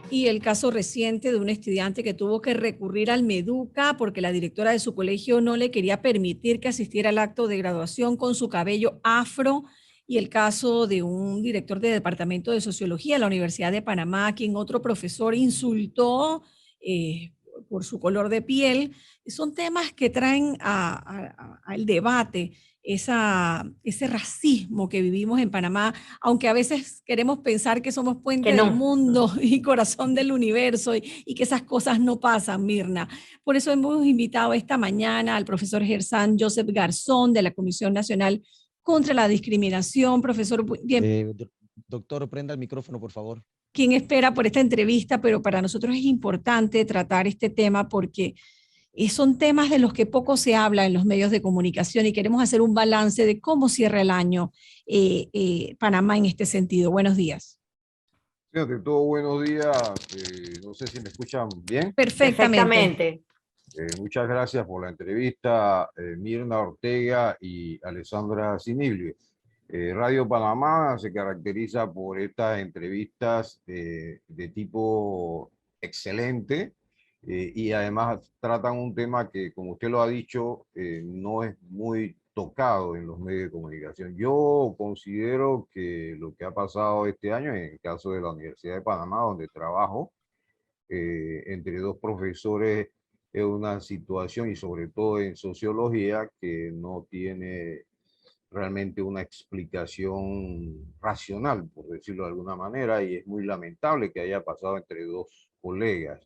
Y el caso reciente de un estudiante que tuvo que recurrir al Meduca porque la directora de su colegio no le quería permitir que asistiera al acto de graduación con su cabello afro. Y el caso de un director de departamento de sociología de la Universidad de Panamá, a quien otro profesor insultó eh, por su color de piel. Son temas que traen al debate ese racismo que vivimos en Panamá, aunque a veces queremos pensar que somos Que puente del no. mundo y corazón del universo y que esas cosas no pasan, Mirna. Por eso hemos invitado esta mañana al profesor Gersan Joseph Garzón de la Comisión Nacional contra la Discriminación. Profesor, bien, Doctor, prenda el micrófono, por favor. quien espera por esta entrevista, pero para nosotros es importante tratar este tema porque son temas de los que poco se habla en los medios de comunicación y queremos hacer un balance de cómo cierra el año Panamá en este sentido. Buenos días. Fíjate, todo buenos días. No sé si me escuchan bien. Perfectamente. Perfectamente. Muchas gracias por la entrevista, Mirna Ortega y Alessandra Sinible. Radio Panamá se caracteriza por estas entrevistas de tipo excelente y además tratan un tema que, como usted lo ha dicho, no es muy tocado en los medios de comunicación. Yo considero que lo que ha pasado este año, en el caso de la Universidad de Panamá, donde trabajo, entre dos profesores, es una situación, y sobre todo en sociología, que no tiene realmente una explicación racional, por decirlo de alguna manera, y es muy lamentable que haya pasado entre dos colegas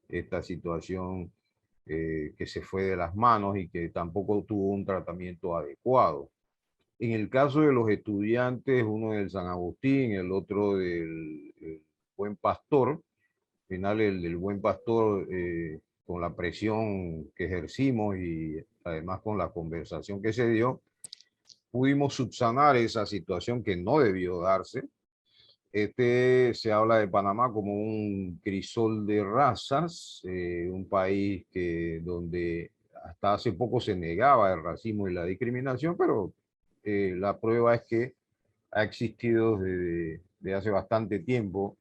esta situación que se fue de las manos y que tampoco tuvo un tratamiento adecuado. En el caso de los estudiantes, uno del San Agustín, el otro del Buen Pastor, al final el del Buen Pastor, con la presión que ejercimos y además con la conversación que se dio, pudimos subsanar esa situación que no debió darse. Se habla de Panamá como un crisol de razas, un país donde hasta hace poco se negaba el racismo y la discriminación, pero la prueba es que ha existido desde hace bastante tiempo.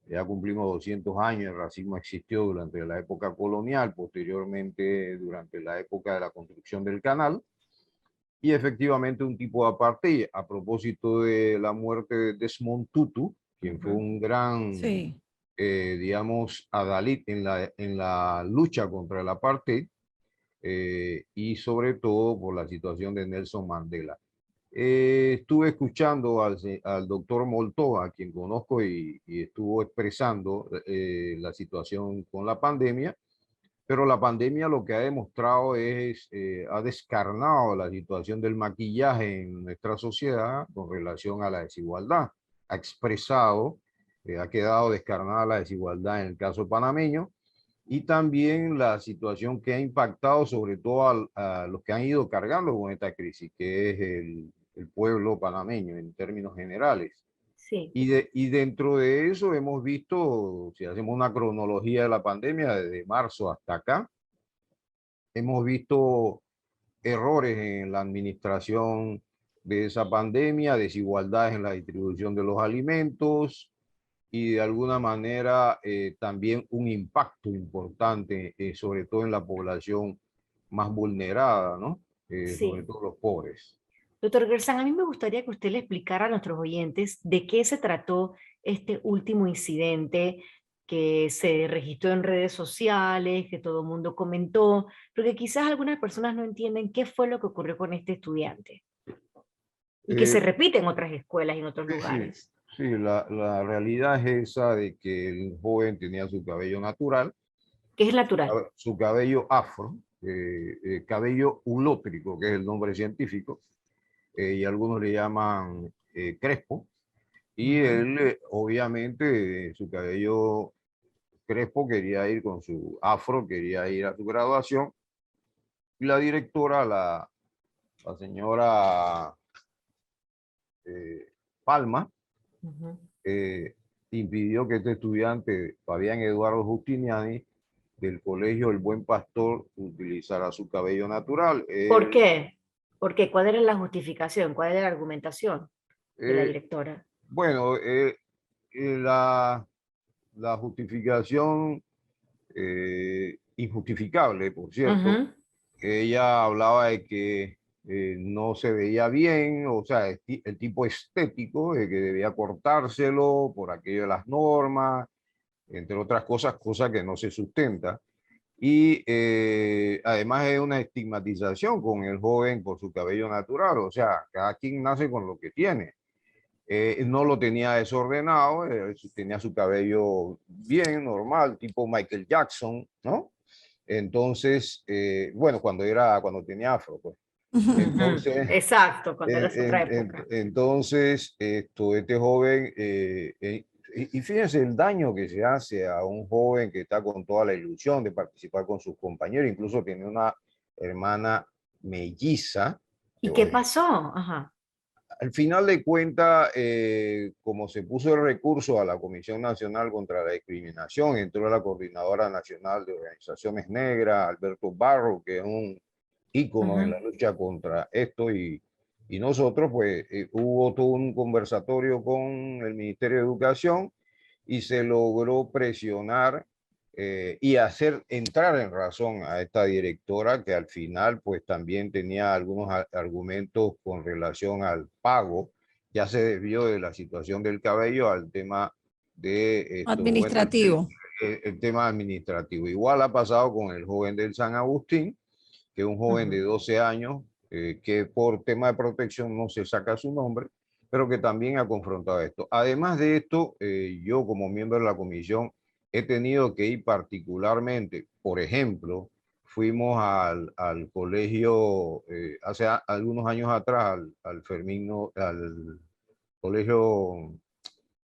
Ya cumplimos 200 años, el racismo existió durante la época colonial, posteriormente durante la época de la construcción del canal, y efectivamente un tipo de apartheid. A propósito de la muerte de Desmond Tutu, quien fue un gran, Sí. digamos, adalid en la lucha contra el apartheid, y sobre todo por la situación de Nelson Mandela. Estuve escuchando al doctor Moltó, a quien conozco, y estuvo expresando la situación con la pandemia, pero la pandemia lo que ha demostrado ha descarnado la situación del maquillaje en nuestra sociedad con relación a la desigualdad. Ha expresado, ha quedado descarnada la desigualdad en el caso panameño, y también la situación que ha impactado sobre todo a los que han ido cargando con esta crisis, que es el pueblo panameño en términos generales. Sí. Y dentro de eso hemos visto, si hacemos una cronología de la pandemia, desde marzo hasta acá, hemos visto errores en la administración de esa pandemia, desigualdades en la distribución de los alimentos y de alguna manera también un impacto importante, sobre todo en la población más vulnerada, ¿no? Sobre Sí. todo los pobres. Doctor Gersan, a mí me gustaría que usted le explicara a nuestros oyentes de qué se trató este último incidente que se registró en redes sociales, que todo el mundo comentó, porque quizás algunas personas no entienden qué fue lo que ocurrió con este estudiante y que se Eh, repite en otras escuelas y en otros sí, sí, lugares. sí, la realidad es esa de que el joven tenía su cabello natural, ¿Qué es natural? su cabello afro, cabello ulótrico, que es el nombre científico, y algunos le llaman crespo, y Ujú. él obviamente su cabello crespo quería ir con su afro, quería ir a su graduación, y la directora, la señora Palma, Ujú. eh, impidió que este estudiante, Fabián Eduardo Justiniani, del Colegio El Buen Pastor, utilizara su cabello natural. ¿Por qué? ¿Por qué? ¿Cuál era la justificación? ¿Cuál era la argumentación de la Eh, directora? bueno, la la justificación injustificable, por cierto. Ujú. Ella hablaba de que no se veía bien, o sea, el tipo estético, de que debía cortárselo por aquello de las normas, entre otras cosas, cosas que no se sustenta. Y además es una estigmatización con el joven por su cabello natural, o sea, cada quien nace con lo que tiene. No lo tenía desordenado, tenía su cabello bien, normal, tipo Michael Jackson, ¿no? Entonces, bueno, cuando tenía afro, pues. Ujú. Entonces, Exacto, cuando era su otra época. entonces este joven, y fíjense el daño que se hace a un joven que está con toda la ilusión de participar con sus compañeros, incluso tiene una hermana melliza. ¿Y qué pasó? Ajá. Al final de cuentas, como se puso el recurso a la Comisión Nacional contra la Discriminación, entró la Coordinadora Nacional de Organizaciones Negras, Alberto Barro, que es un ícono en la Ujú. lucha contra esto, y nosotros, pues, hubo todo un conversatorio con el Ministerio de Educación y se logró presionar y hacer entrar en razón a esta directora que al final pues también tenía algunos argumentos con relación al pago. Ya se desvió de la situación del cabello al tema de esto, bueno, Administrativo. el tema administrativo. Igual ha pasado con el joven del San Agustín, que es un joven de Ujú. 12 años, que por tema de protección no se saca su nombre, pero que también ha confrontado esto. Además de esto, yo como miembro de la comisión he tenido que ir particularmente, por ejemplo, fuimos al colegio hace algunos años atrás, al Fermino, al colegio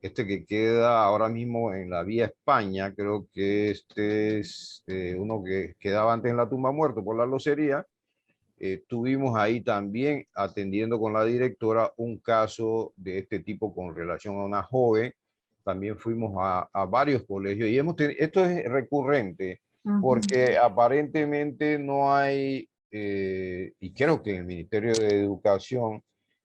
este que queda ahora mismo en la vía España, creo que este es uno que quedaba antes en la tumba muerto por la locería. Estuvimos ahí también atendiendo con la directora un caso de este tipo con relación a una joven. También fuimos a varios colegios y esto es recurrente Ujú. porque aparentemente no hay, y creo que en el Ministerio de Educación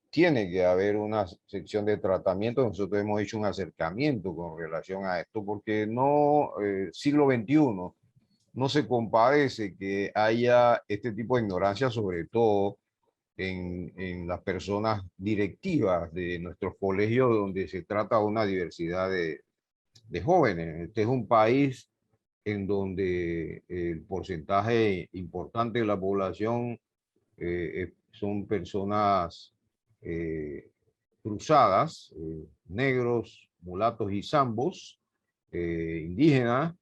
tiene que haber una sección de tratamiento. Nosotros hemos hecho un acercamiento con relación a esto porque no, siglo XXI no se compadece que haya este tipo de ignorancia, sobre todo en las personas directivas de nuestros colegios, donde se trata de una diversidad de jóvenes. Este es un país en donde el porcentaje importante de la población son personas eh, cruzadas, negros, mulatos y zambos, indígenas.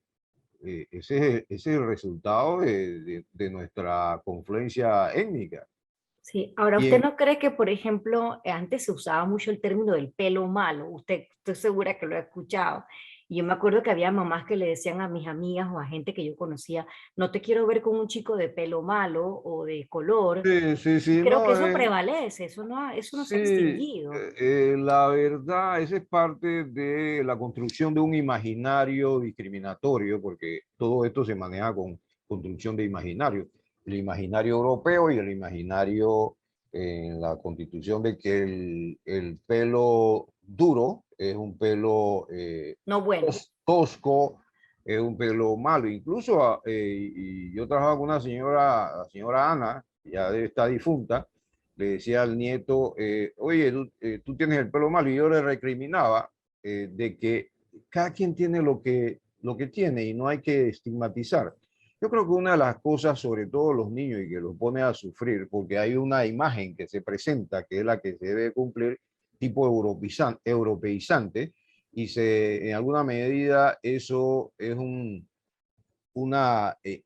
Ese es el resultado de nuestra confluencia étnica. Sí, ahora, Y ¿usted en, no cree que, por ejemplo, antes se usaba mucho el término del pelo malo? Usted, estoy segura que lo ha escuchado. Y yo me acuerdo que había mamás que le decían a mis amigas o a gente que yo conocía, no te quiero ver con un chico de pelo malo o de color. sí, sí, Y sí, creo que no, eso prevalece, eso no se ha sí, extinguido. la verdad, esa es parte de la construcción de un imaginario discriminatorio, porque todo esto se maneja con construcción de imaginario. El imaginario europeo y el imaginario en la constitución de que el pelo duro es un pelo No bueno. tosco, es un pelo malo. Incluso, y yo trabajaba con una señora, la señora Ana, ya está difunta, le decía al nieto, oye, tú tienes el pelo malo, y yo le recriminaba de que cada quien tiene lo que tiene y no hay que estigmatizar. Yo creo que una de las cosas, sobre todo los niños, y que los pone a sufrir, porque hay una imagen que se presenta, que es la que se debe cumplir, tipo europeizante, y en alguna medida eso es un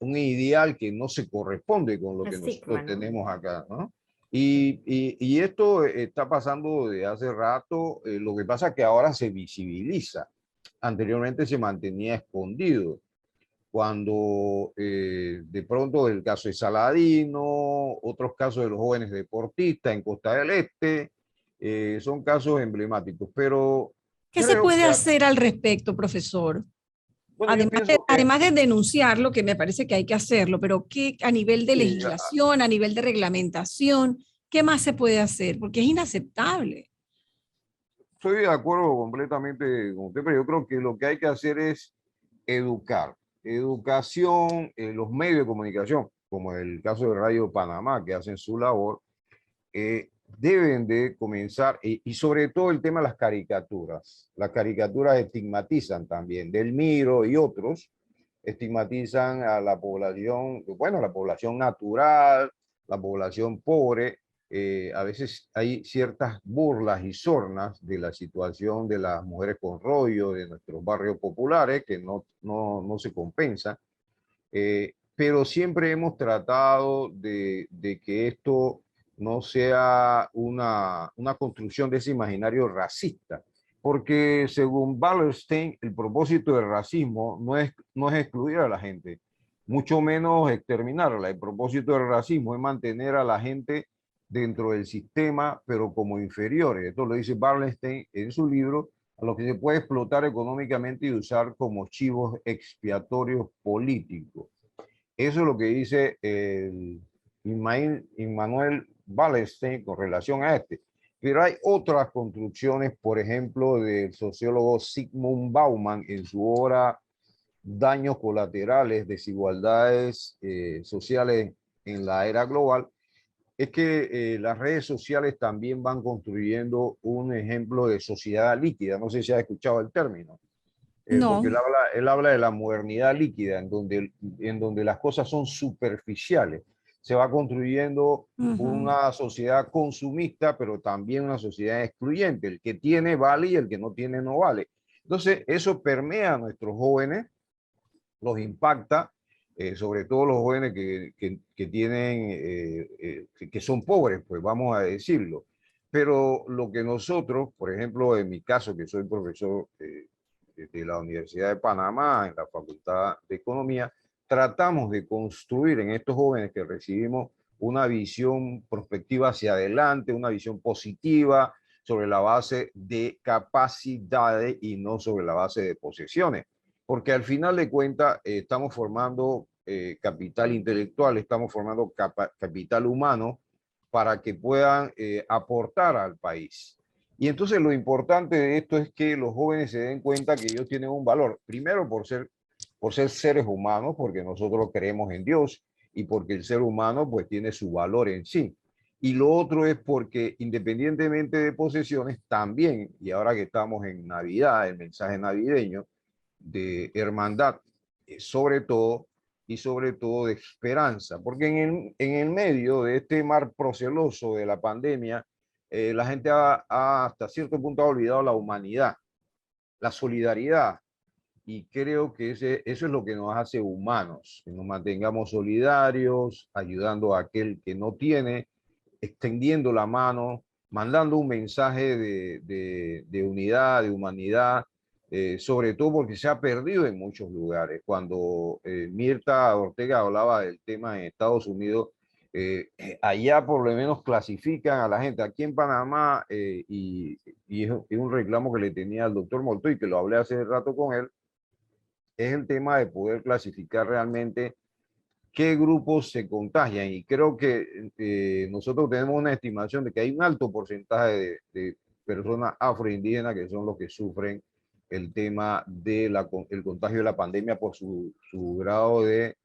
ideal que no se corresponde con lo Un que estigma, nosotros ¿no? tenemos acá, ¿no? Y esto está pasando de hace rato, lo que pasa es que ahora se visibiliza. Anteriormente se mantenía escondido. Cuando de pronto el caso de Saladino, otros casos de los jóvenes deportistas en Costa del Este, son casos emblemáticos, pero ¿Qué se creo puede que, hacer al respecto, profesor? bueno, yo pienso que Además de denunciarlo, que me parece que hay que hacerlo, pero ¿qué a nivel de sí, legislación, a nivel de reglamentación, qué más se puede hacer? Porque es inaceptable. Estoy de acuerdo completamente con usted, pero yo creo que lo que hay que hacer es educar. Educación, los medios de comunicación, como el caso de Radio Panamá, que hacen su labor, deben de comenzar, y sobre todo el tema de las caricaturas. Las caricaturas estigmatizan también, Del Miro y otros, estigmatizan a la población, bueno, la población natural, la población pobre. A veces hay ciertas burlas y sornas de la situación de las mujeres con rollo, de nuestros barrios populares, que no se compensa. Pero siempre hemos tratado de que esto no sea una construcción de ese imaginario racista, porque según Wallerstein, el propósito del racismo no es excluir a la gente, mucho menos exterminarla. El propósito del racismo es mantener a la gente dentro del sistema, pero como inferiores. Esto lo dice Wallerstein en su libro, a los que se puede explotar económicamente y usar como chivos expiatorios políticos. Eso es lo que dice el Immanuel Wallerstein con relación a este. Pero hay otras construcciones, por ejemplo, del sociólogo Zygmunt Bauman en su obra Daños colaterales, desigualdades sociales en la era global, es que las redes sociales también van construyendo un ejemplo de sociedad líquida. No sé si has escuchado el término. Porque No. él habla de la modernidad líquida, en donde las cosas son superficiales. Se va construyendo Ujú. una sociedad consumista, pero también una sociedad excluyente. El que tiene vale y el que no tiene no vale. Entonces, eso permea a nuestros jóvenes, los impacta, sobre todo los jóvenes que tienen, que son pobres, pues vamos a decirlo. Pero lo que nosotros, por ejemplo, en mi caso, que soy profesor de la Universidad de Panamá, en la Facultad de Economía, tratamos de construir en estos jóvenes que recibimos una visión prospectiva hacia adelante, una visión positiva sobre la base de capacidades y no sobre la base de posesiones. Porque al final de cuentas estamos formando capital intelectual, estamos formando capital humano para que puedan aportar al país. Y entonces lo importante de esto es que los jóvenes se den cuenta que ellos tienen un valor, primero por ser seres humanos, porque nosotros creemos en Dios y porque el ser humano pues tiene su valor en sí. Y lo otro es porque independientemente de posesiones, también, y ahora que estamos en Navidad, el mensaje navideño, de hermandad, sobre todo, y sobre todo de esperanza, porque en el medio de este mar proceloso de la pandemia, la gente hasta cierto punto ha olvidado la humanidad, la solidaridad, y creo que eso es lo que nos hace humanos, que nos mantengamos solidarios, ayudando a aquel que no tiene, extendiendo la mano, mandando un mensaje de unidad, de humanidad, sobre todo porque se ha perdido en muchos lugares. Cuando Mirta Ortega hablaba del tema en Estados Unidos, allá por lo menos clasifican a la gente. Aquí en Panamá, y es un reclamo que le tenía al doctor Moltoy, que lo hablé hace rato con él, es el tema de poder clasificar realmente qué grupos se contagian. Y creo que nosotros tenemos una estimación de que hay un alto porcentaje de personas afroindígenas que son los que sufren el tema el contagio de la pandemia por su grado de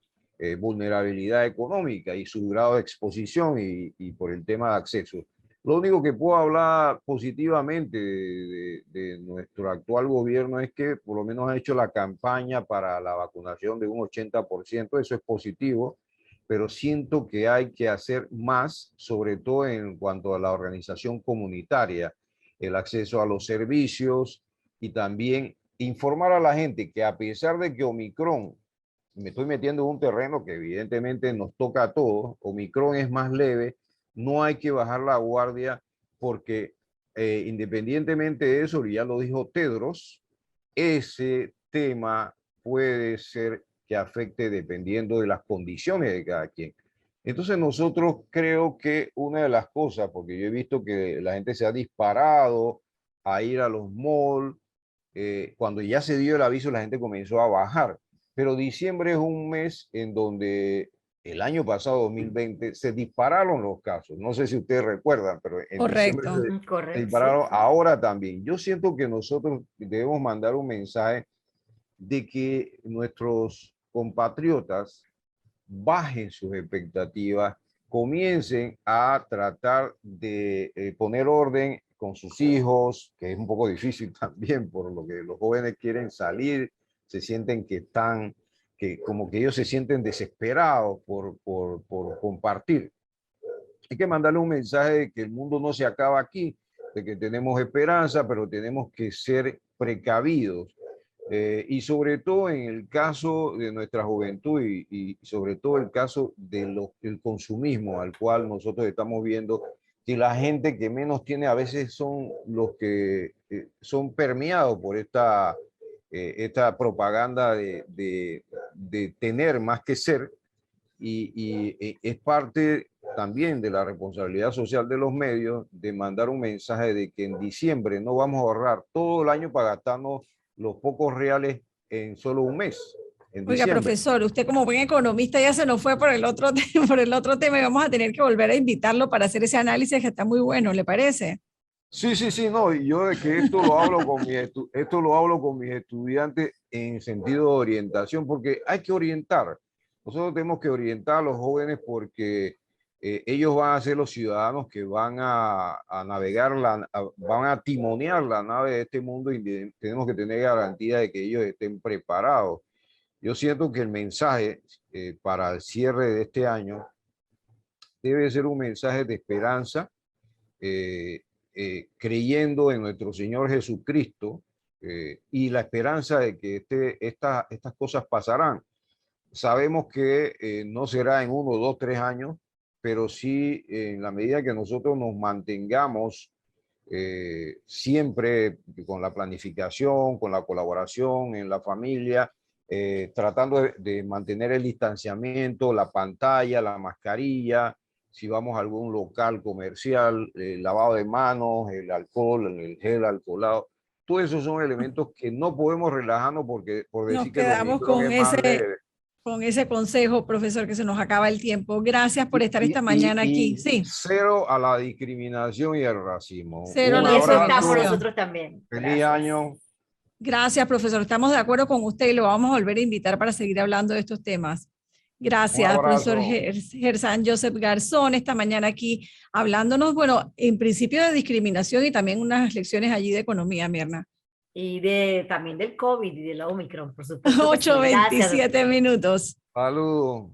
vulnerabilidad económica y su grado de exposición y por el tema de acceso. Lo único que puedo hablar positivamente de nuestro actual gobierno es que por lo menos ha hecho la campaña para la vacunación de un 80%, eso es positivo, pero siento que hay que hacer más, sobre todo en cuanto a la organización comunitaria, el acceso a los servicios y también informar a la gente que a pesar de que Omicron, me estoy metiendo en un terreno que evidentemente nos toca a todos, Omicron es más leve, no hay que bajar la guardia porque independientemente de eso, ya lo dijo Tedros, ese tema puede ser que afecte dependiendo de las condiciones de cada quien. Entonces nosotros creo que una de las cosas, porque yo he visto que la gente se ha disparado a ir a los malls, cuando ya se dio el aviso la gente comenzó a bajar, pero diciembre es un mes en donde el año pasado, 2020, se dispararon los casos. No sé si ustedes recuerdan, pero en diciembre Correcto. se Correcto. dispararon. Sí. Ahora también. Yo siento que nosotros debemos mandar un mensaje de que nuestros compatriotas bajen sus expectativas, comiencen a tratar de poner orden con sus hijos, que es un poco difícil también, por lo que los jóvenes quieren salir, se sienten que están, que como que ellos se sienten desesperados por compartir. Hay que mandarle un mensaje de que el mundo no se acaba aquí, de que tenemos esperanza, pero tenemos que ser precavidos. Y sobre todo en el caso de nuestra juventud y sobre todo el caso del consumismo al cual nosotros estamos viendo, que la gente que menos tiene a veces son los que son permeados por esta propaganda de tener más que ser, y es parte también de la responsabilidad social de los medios de mandar un mensaje de que en diciembre no vamos a ahorrar todo el año para gastarnos los pocos reales en solo un mes, en Oiga, diciembre. profesor, usted como buen economista ya se nos fue por el otro, por el otro tema y vamos a tener que volver a invitarlo para hacer ese análisis que está muy bueno, ¿le parece? Sí, sí, sí, no, y yo de que esto lo hablo con esto lo hablo con mis estudiantes en sentido de orientación, porque hay que orientar. Nosotros tenemos que orientar a los jóvenes porque ellos van a ser los ciudadanos que van a navegar, van a timonear la nave de este mundo, y tenemos que tener garantía de que ellos estén preparados. Yo siento que el mensaje para el cierre de este año debe ser un mensaje de esperanza, creyendo en nuestro Señor Jesucristo, y la esperanza de que estas cosas pasarán. Sabemos que no será en 1, 2, 3 años, pero sí en la medida que nosotros nos mantengamos siempre con la planificación, con la colaboración en la familia, tratando de mantener el distanciamiento, la pantalla, la mascarilla, si vamos a algún local comercial, el lavado de manos, el alcohol, el gel alcoholado. Todos esos son elementos que no podemos relajarnos porque, por Nos decir que el quedamos Omicron es más leve. con ese consejo, profesor, que se nos acaba el tiempo. Gracias por estar esta mañana aquí. Sí, Cero a la discriminación y el racismo. cero a Un la Y eso estamos discriminación. nosotros también. Feliz Gracias. año. Gracias, profesor. Estamos de acuerdo con usted y lo vamos a volver a invitar para seguir hablando de estos temas. Un Gracias, abrazo. profesor Gersan Joseph Garzón, esta mañana aquí hablándonos, bueno, en principio de discriminación y también unas lecciones allí de economía, Mirna. Y también del COVID y de la Omicron, por supuesto. que sí. Gracias, doctor. 8:27 minutos. Saludos.